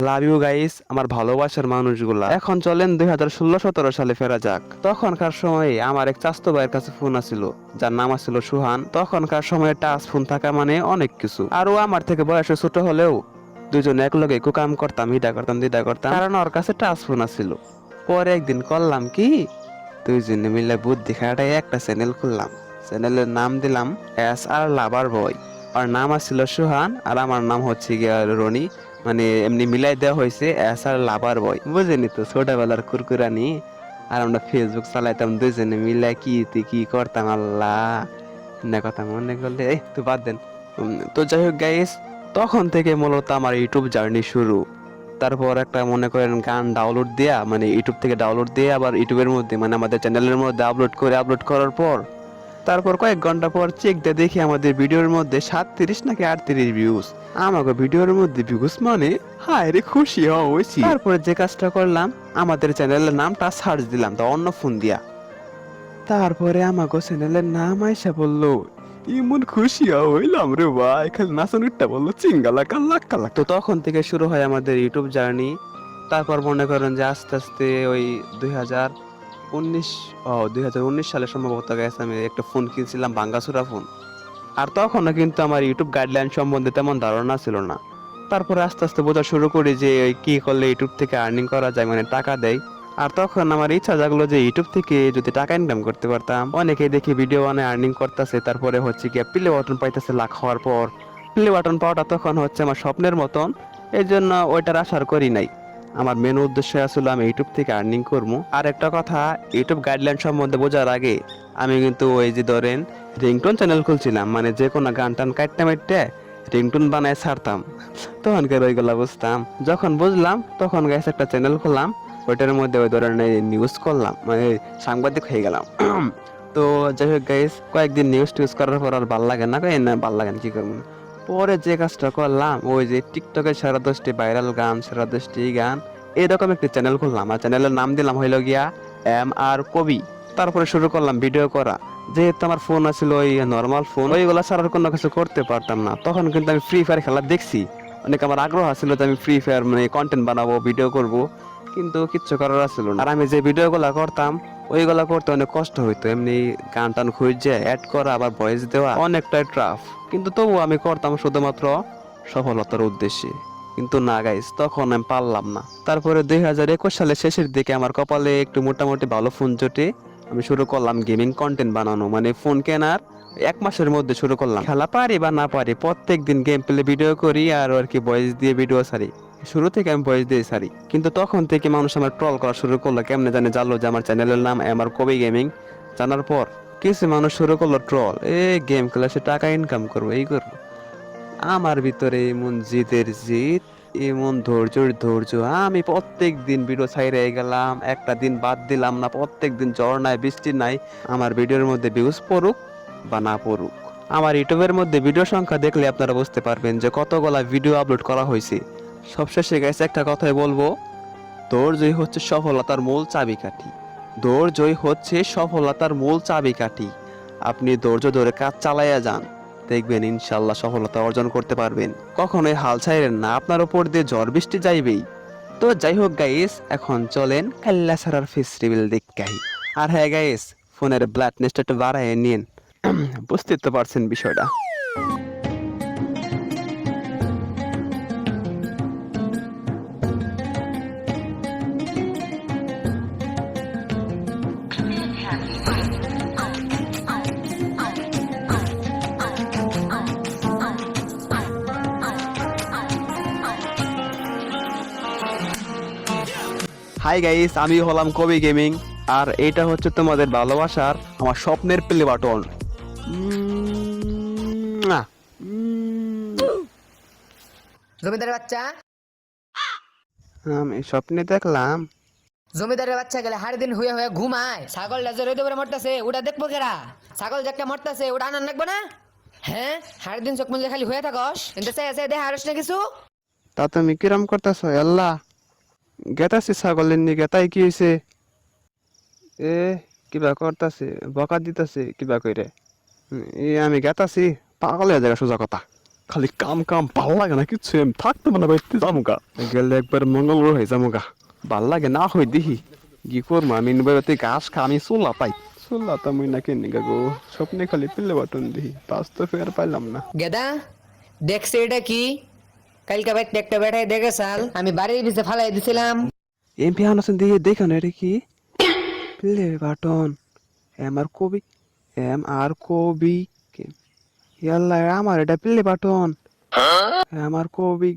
Love you guys, আমার ভালোবাসার মানুষগুলা। এখন চলেন 2016-17 সালে ফেরা যাক। তখনকার সময়ে আমার এক চাস্তো ভাইয়ের কাছে ফোন আছিল, যার নাম আছিল সুহান। তখনকার সময়ে টাচ ফোন থাকা মানে অনেক কিছু। আর ও আমার থেকে বয়সে ছোট হলেও দুজন এক লগে কাম করতাম, ইডা করতাম দিদা করতাম, কারণ ওর কাছে টাচ ফোন আছিল। পরে একদিন করলাম কি, দুইজনে মিলে বুদ্ধি খাটাই একটা চ্যানেল খুললাম। চ্যানেলের নাম দিলাম SR লাভার বয়। আর নাম আছিল সুহান আর আমার নাম হচ্ছে গিয়া রনি, মানে এমনি মিলাই দেওয়া হয়েছে SR লাভার বয়। বুঝেনি তো, ছোটবেলার কুরকুরানি। আর আমরা ফেসবুক চালাইতাম দুইজনে মিলে, কি করতাম আল্লাহ, না কথা মনে করলে এই তো বাদ দেন। তো যাই হোক গাইস, তখন থেকে মূলত আমার ইউটিউব জার্নি শুরু। তারপর একটা মনে করেন গান ডাউনলোড দেয়া, মানে ইউটিউব থেকে ডাউনলোড দিয়ে আবার ইউটিউবের মধ্যে মানে আমাদের চ্যানেলের মধ্যে আপলোড করার পর তারপর কয়েক ঘন্টা পর চেক দিয়ে দেখি আমাদের ভিডিওর মধ্যে 37 নাকি 38 ভিউজ। আমাকে ভিডিওর মধ্যে ভিউজ মানে হায় রে, খুশি হওয়া হয়েছি। তারপরে যে কাজটা করলাম, আমাদের চ্যানেলের নামটা সার্চ দিলাম, তা অন্য ফোন দিয়া। তারপরে আমাকে চ্যানেলের নাম আইসা বললো, ইমন খুশি হইলাম রে ভাই, খালি নাচনিরটা বললো চিঙ্গালা কাল্লা কাল্লা। তো তখন থেকে শুরু হয় আমাদের ইউটিউব জার্নি। তারপর মনে করেন যে আস্তে আস্তে ওই 2019 2019 সালে সম্ভবত গেছে, আমি একটা ফোন কিনছিলাম, ভাঙ্গাচোরা ফোন। আর তখনও কিন্তু আমার ইউটিউব গাইডলাইন সম্বন্ধে তেমন ধারণা ছিল না। তারপরে আস্তে আস্তে বোঝা শুরু করি যে কি করলে ইউটিউব থেকে আর্নিং করা যায়, মানে টাকা দেয়। আর তখন আমার ইচ্ছা জাগলো যে ইউটিউব থেকে যদি টাকা ইনকাম করতে পারতাম। অনেকে দেখি ভিডিও বানায় আর্নিং করতেছে, তারপরে হচ্ছে কি প্লে বাটন পাইতেছে লাখ হওয়ার পর। প্লে বাটন পাওয়াটা তখন হচ্ছে আমার স্বপ্নের মতন, এই জন্য ওইটার আশার করি নাই। আমার মেন উদ্দেশ্য আসলে আমি ইউটিউব থেকে আর্নিং করবো। আর একটা কথা, ইউটিউব গাইডলাইন সম্বন্ধে বোঝার আগে আমি কিন্তু ওই যে ধরেন রিংটোন চ্যানেল খুলছিলাম, মানে যে কোনো গান টান কাটতে মাইটে রিংটোন বানায় ছাড়তাম। তখনকার ওইগুলা বুঝতাম। যখন বুঝলাম তখন গাইছে একটা চ্যানেল খুললাম, ওইটার মধ্যে ওই ধরনের নিউজ করলাম, মানে সাংবাদিক হয়ে গেলাম। তো যাই হোক গাইস, কয়েকদিন নিউজ টিউজ করার পর আর ভাল লাগে না, না ভাল লাগে না, কি করবো। পরে যে কাজটা করলাম, ওই যে টিকটকে সেরা 10টি ভাইরাল গান, সেরা 10টি গান, এরকম একটি চ্যানেল খুললাম। আর চ্যানেলের নাম দিলাম হইল গিয়া MR কবি। তারপরে শুরু করলাম ভিডিও করা। যেহেতু আমার ফোন আছিল ওই নর্মাল ফোন, ওইগুলা ছাড়ার কোনো কিছু করতে পারতাম না। তখন কিন্তু আমি ফ্রি ফায়ার খেলা দেখছি, অনেক আমার আগ্রহ ছিল যে আমি ফ্রি ফায়ার মানে কন্টেন্ট বানাবো, ভিডিও করব, কিন্তু কিচ্ছু করার ছিল না। আর আমি যে ভিডিওগুলা করতাম, ওইগুলা করতে অনেক কষ্ট হইতো। এমনি গান টান খুঁজে অ্যাড করা, আবার ভয়েস দেওয়া অনেকটাই টাফ। কিন্তু তবুও আমি করতাম শুধুমাত্র সফলতার উদ্দেশ্যে। কিন্তু না গাইস, তখন আমি পারলাম না। তারপরে 2021 সালের শেষের দিকে আমার কপালে একটু মোটামুটি ভালো ফোন জোটে। আমি শুরু করলাম গেমিং কন্টেন্ট বানানো, মানে ফোন কেনার 1 মাসের মধ্যে শুরু করলাম। খেলা পারি বা না পারি, প্রত্যেক দিন গেম প্লে ভিডিও করি আর কি ভয়েস দিয়ে ভিডিও ছাড়ি। শুরু থেকে আমি ভয়েস দিয়ে ছাড়ি, কিন্তু তখন থেকে মানুষ আমার ট্রল করা শুরু করলো। কেমনে জানে জানলো যে আমার চ্যানেলের নাম আমার কবি গেমিং। জানার পর কিছু মানুষ শুরু করলো ট্রল, গেম খেলে টাকা ইনকাম করবো, এই করবো। আমার ভিতরে এমন জিদের জিদ, এমন ধৈর্যের ধৈর্য, আমি প্রত্যেক দিন ভিডিও ছাইরে গেলাম, একটা দিন বাদ দিলাম না। প্রত্যেক দিন জ্বর নাই বৃষ্টি নাই, আমার ভিডিওর মধ্যে ভিউজ পড়ুক বা না পড়ুক। আমার ইউটিউবের মধ্যে ভিডিও সংখ্যা দেখলে আপনারা বুঝতে পারবেন যে কতগুলা ভিডিও আপলোড করা হয়েছে। সবশেষে গেছে একটা কথাই বলবো, ধৈর্যই হচ্ছে সফলতার মূল চাবিকাঠি। ধৈর্যই হচ্ছে সফলতার মূল চাবিকাঠি। আপনি ধৈর্য ধরে কাজ চালাইয়া যান, দেখবেন ইনশাল্লাহ সফলতা অর্জন করতে পারবেন। কখনোই হাল ছাইরেন না, আপনার উপর দিয়ে ঝড় বৃষ্টি যাইবেই। তো যাই হোক গাইস, এখন চলেন কাল্লা সারার ফেস রিভিল দেখাই। আর হ্যাঁ গাইস, ফোনের ব্রাইটনেসটা একটু বাড়ায় নিন, বুঝতে তো পারছেন বিষয়টা। হাই গাইস, আমি হলাম কবি গেমিং, আর এটা হচ্ছে তোমাদের ভালোবাসার আমার স্বপ্নের প্লে বাটন। জমিদারের বাচ্চা আমি স্বপ্নে দেখলাম। জমিদারের বাচ্চা গেলে হাড় দিন হয়ে হয়ে ঘুমায়, ছাগল লাজে রইতে পারে মরতাছে, ওটা দেখবো কেরা? ছাগল যে একটা মরতাছে ওটা আনার লাগবো না? হ্যাঁ, হাড় দিন চোখ মুজে খালি হয়ে থাকস, কিন্তু সে এসে দেখ হারস না কিছু। তা তুমি কিরম করতেছ আল্লাহ? গেতাছি ছাগলের নিকে, তাই কি হয়েছে? এ কিবা করতাছে, বকা দিতেছে কিবা কইরে। আমি গেতাছি, পাগল হয়ে যায় সোজা কথা। খালি কাম কাম ভাল লাগে না কিছু আমি থাকতে মানে বাইতে যামুগা গেলে একবার মঙ্গল গ্রহে যামুগা ভাল লাগে না হই দেখি কি করবো আমি বাইতে ঘাস খা আমি চুলা পাই চুলা তো আমি না কিনি গো স্বপ্নে খালি পিল্লে বাটন দিই বাস্তব ফের পাইলাম না গেদা দেখছে এটা কি কালকে বাইতে একটা বেটাই দেখে সাল আমি বাড়ির পিছে ফালাই দিছিলাম এমপি আনাসেন দিয়ে দেখুন এটা কি প্লে বাটন এম আর কবি ইয়াল্লা আমার এটা প্লে বাটন আমার কবি